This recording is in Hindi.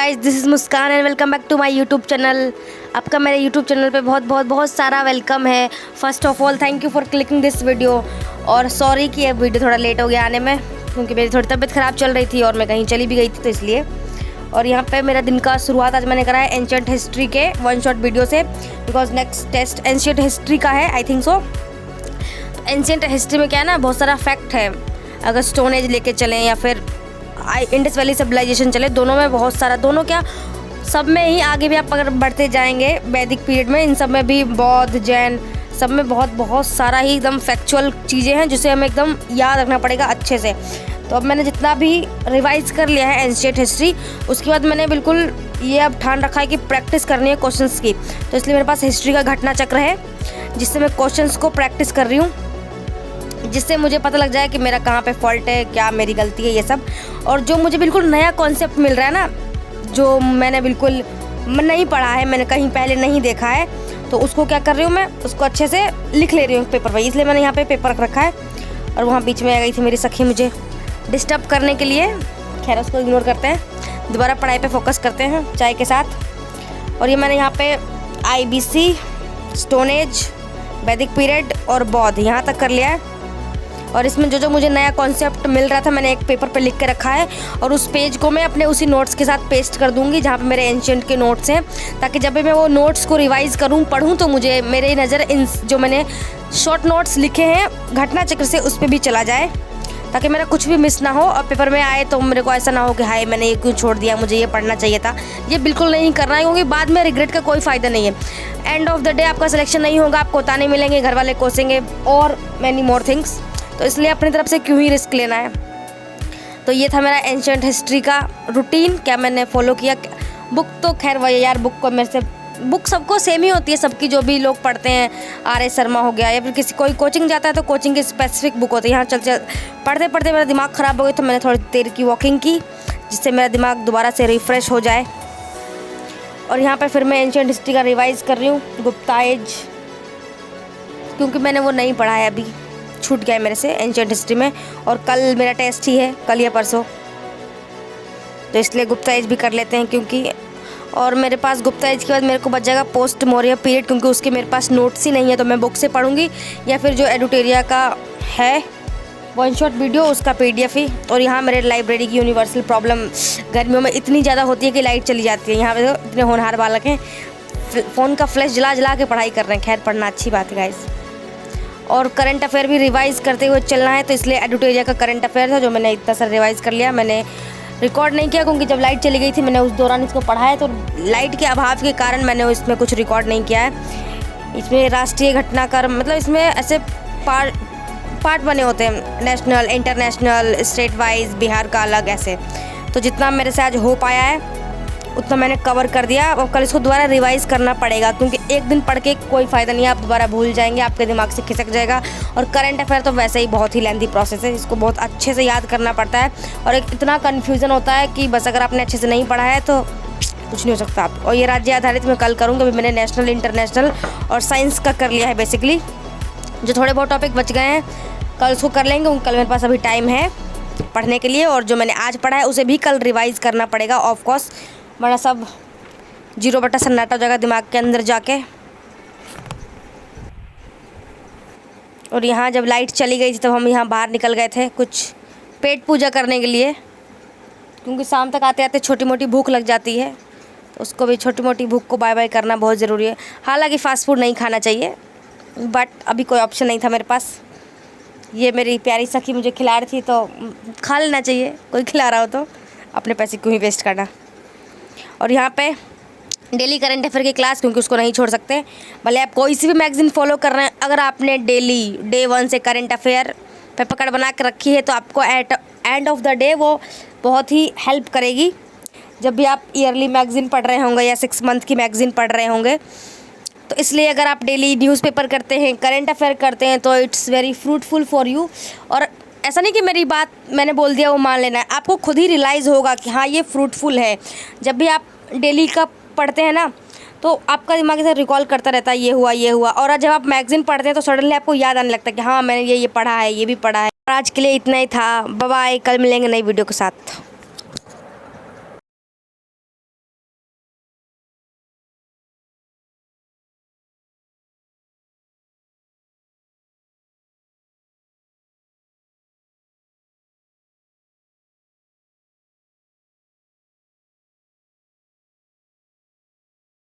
Guys, this is Muskan and welcome back to my YouTube channel. आपका मेरे यूट्यूब चैनल पे बहुत सारा वेलकम है। First of all thank you for clicking this video. और सॉरी कि ये वीडियो थोड़ा लेट हो गया आने में, क्योंकि मेरी थोड़ी तबीयत ख़राब चल रही थी और मैं कहीं चली भी गई थी, तो इसलिए। और यहाँ पे मेरा दिन का शुरुआत आज मैंने करा है एंशिएंट हिस्ट्री के वन शॉट वीडियो से, because next test ancient history का है, I think so. Ancient history में क्या है ना, बहुत सारा फैक्ट है। अगर स्टोन एज लेके चलें या फिर इंडस वैली सिविलाइजेशन चले, दोनों में बहुत सारा, दोनों क्या सब में ही आगे भी आप अगर बढ़ते जाएंगे वैदिक पीरियड में, इन सब में भी बौद्ध जैन सब में बहुत सारा ही एकदम फैक्चुअल चीज़ें हैं जिसे हमें एकदम याद रखना पड़ेगा अच्छे से। तो अब मैंने जितना भी रिवाइज कर लिया है एंशिएंट हिस्ट्री, उसके बाद मैंने बिल्कुल ये अब ठान रखा है कि प्रैक्टिस करनी है क्वेश्चंस की। तो इसलिए मेरे पास हिस्ट्री का घटना चक्र है जिससे मैं क्वेश्चंस को प्रैक्टिस कर रही हूँ, जिससे मुझे पता लग जाए कि मेरा कहाँ पे फॉल्ट है, क्या मेरी गलती है, ये सब। और जो मुझे बिल्कुल नया कॉन्सेप्ट मिल रहा है ना, जो मैंने बिल्कुल नहीं पढ़ा है, मैंने कहीं पहले नहीं देखा है, तो उसको क्या कर रही हूँ मैं, उसको अच्छे से लिख ले रही हूँ पेपर पर। इसलिए मैंने यहाँ पे पेपर रख रखा है। और वहाँ बीच में आ गई थी मेरी सखी मुझे डिस्टर्ब करने के लिए। खैर उसको इग्नोर करते हैं, दोबारा पढ़ाई पर फोकस करते हैं चाय के साथ। और ये मैंने यहाँ पे IBC, स्टोन एज, वैदिक पीरियड और बौद्ध यहाँ तक कर लिया है। और इसमें जो मुझे नया कॉन्सेप्ट मिल रहा था मैंने एक पेपर पे लिख के रखा है, और उस पेज को मैं अपने उसी नोट्स के साथ पेस्ट कर दूंगी जहाँ पे मेरे एंशिएंट के नोट्स हैं, ताकि जब भी मैं वो नोट्स को रिवाइज़ करूँ, पढ़ूँ, तो मुझे मेरी नज़र इन जो मैंने शॉर्ट नोट्स लिखे हैं घटना चक्र से उस पर भी चला जाए, ताकि मेरा कुछ भी मिस ना हो और पेपर में आए तो मेरे को ऐसा ना हो कि हाय मैंने ये क्यों छोड़ दिया, मुझे ये पढ़ना चाहिए था। ये बिल्कुल नहीं करना है, क्योंकि बाद में रिग्रेट का कोई फ़ायदा नहीं है। एंड ऑफ द डे आपका सिलेक्शन नहीं होगा, आपको ताने मिलेंगे, घर वाले कोसेंगे और मैनी मोर थिंग्स। तो इसलिए अपनी तरफ से क्यों ही रिस्क लेना है। तो ये था मेरा एंशिएंट हिस्ट्री का रूटीन, क्या मैंने फॉलो किया। बुक तो खैर वही यार, बुक को मेरे से, बुक सबको सेम ही होती है, सबकी जो भी लोग पढ़ते हैं, RA शर्मा हो गया, या फिर किसी कोई कोचिंग जाता है तो कोचिंग की स्पेसिफिक बुक होती है। यहाँ चल पढ़ते पढ़ते मेरा दिमाग ख़राब हो गया, तो मैंने थोड़ी देर की वॉकिंग की जिससे मेरा दिमाग दोबारा से रिफ़्रेश हो जाए। और यहाँ पर फिर मैं एंशिएंट हिस्ट्री का रिवाइज़ कर रही हूँ, गुप्ता एज, क्योंकि मैंने वो नहीं पढ़ा है, अभी छूट गया है मेरे से एंशिएंट हिस्ट्री में। और कल मेरा टेस्ट ही है, कल या परसों, तो इसलिए गुप्ता एज भी कर लेते हैं। क्योंकि और मेरे पास गुप्ता एज के बाद मेरे को बच जाएगा पोस्ट मौर्य पीरियड, क्योंकि उसके मेरे पास नोट्स ही नहीं है, तो मैं बुक से पढ़ूंगी या फिर जो एडुटेरिया का है वन शॉट वीडियो उसका PDF ही। और यहाँ मेरे लाइब्रेरी की यूनिवर्सल प्रॉब्लम गर्मियों में इतनी ज़्यादा होती है कि लाइट चली जाती है। यहाँ पे तो इतने होनहार बालक हैं, फ़ोन का फ्लैश जला के पढ़ाई कर रहे हैं। खैर पढ़ना अच्छी बात है गाइस। और करंट अफेयर भी रिवाइज़ करते हुए चलना है, तो इसलिए एडुटेरिया का करंट अफेयर था जो मैंने इतना सारा रिवाइज़ कर लिया। मैंने रिकॉर्ड नहीं किया क्योंकि जब लाइट चली गई थी मैंने उस दौरान इसको पढ़ा है, तो लाइट के अभाव के कारण मैंने इसमें कुछ रिकॉर्ड नहीं किया है। इसमें राष्ट्रीय घटनाक्रम, मतलब इसमें ऐसे पार्ट बने होते हैं, national, international, state wise, Bihar का अलग, ऐसे। तो जितना मेरे से आज हो पाया है उतना मैंने कवर कर दिया। और कल इसको दोबारा रिवाइज़ करना पड़ेगा, क्योंकि एक दिन पढ़ के कोई फ़ायदा नहीं है, आप दोबारा भूल जाएंगे, आपके दिमाग से खिसक जाएगा। और करंट अफेयर तो वैसे ही बहुत ही लेंथी प्रोसेस है, इसको बहुत अच्छे से याद करना पड़ता है। और एक इतना कन्फ्यूज़न होता है कि बस अगर आपने अच्छे से नहीं पढ़ा है तो कुछ नहीं हो सकता आप। और ये राज्य आधारित मैं कल करूँगी, अभी मैंने नेशनल, इंटरनेशनल और साइंस का कर लिया है बेसिकली। जो थोड़े बहुत टॉपिक बच गए हैं कल उसको कर लेंगे, कल मेरे पास अभी टाइम है पढ़ने के लिए। और जो मैंने आज पढ़ा है उसे भी कल रिवाइज़ करना पड़ेगा ऑफकोर्स, वरना सब 0 सन्नाटा हो जाएगा दिमाग के अंदर जाके। और यहाँ जब लाइट चली गई थी तब हम यहाँ बाहर निकल गए थे कुछ पेट पूजा करने के लिए, क्योंकि शाम तक आते आते छोटी मोटी भूख लग जाती है, तो उसको भी छोटी मोटी भूख को बाय बाय करना बहुत ज़रूरी है। हालांकि फ़ास्ट फूड नहीं खाना चाहिए, बट अभी कोई ऑप्शन नहीं था मेरे पास। ये मेरी प्यारी सखी मुझे खिला रही थी तो खा लेना चाहिए, कोई खिला रहा हो तो, अपने पैसे क्यों ही वेस्ट करना। और यहाँ पे डेली करंट अफेयर की क्लास, क्योंकि उसको नहीं छोड़ सकते, भले आप कोई सी भी मैगज़ीन फॉलो कर रहे हैं, अगर आपने डेली डे 1 से करंट अफेयर पे पकड़ बना के रखी है तो आपको at end of the day वो बहुत ही हेल्प करेगी। जब भी आप ईयरली मैगज़ीन पढ़ रहे होंगे या 6 मंथ की मैगज़ीन पढ़ रहे होंगे, तो इसलिए अगर आप डेली न्यूज़पेपर करते हैं, करंट अफेयर करते हैं, तो it's very fruitful for you. और ऐसा नहीं कि मेरी बात मैंने बोल दिया वो मान लेना है, आपको खुद ही रियलाइज़ होगा कि हाँ ये फ्रूटफुल है। जब भी आप डेली का पढ़ते हैं ना, तो आपका दिमाग इसे रिकॉल करता रहता है, ये हुआ ये हुआ। और जब आप मैगज़ीन पढ़ते हैं तो सडनली आपको याद आने लगता है कि हाँ मैंने ये पढ़ा है, ये भी पढ़ा है। आज के लिए इतना ही था, बाय बाय, कल मिलेंगे नई वीडियो के साथ।